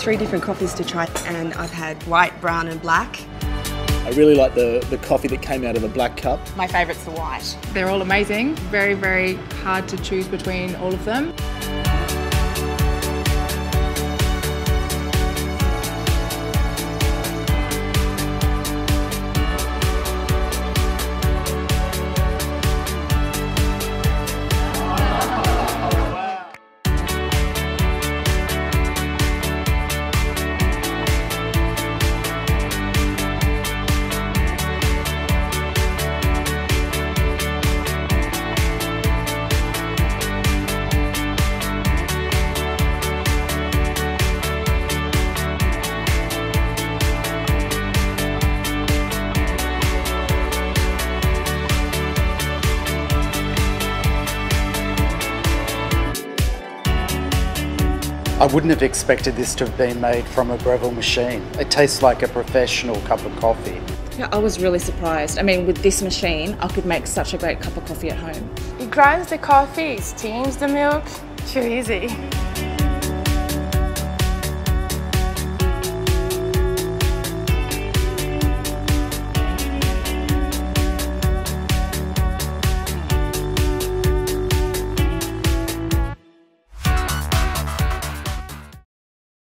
3 different coffees to try, and I've had white, brown and black. I really like the coffee that came out of the black cup. My favourite's the white. They're all amazing. Very, very hard to choose between all of them. I wouldn't have expected this to have been made from a Breville machine. It tastes like a professional cup of coffee. Yeah, I was really surprised. I mean, with this machine, I could make such a great cup of coffee at home. It grinds the coffee, steams the milk. Too easy.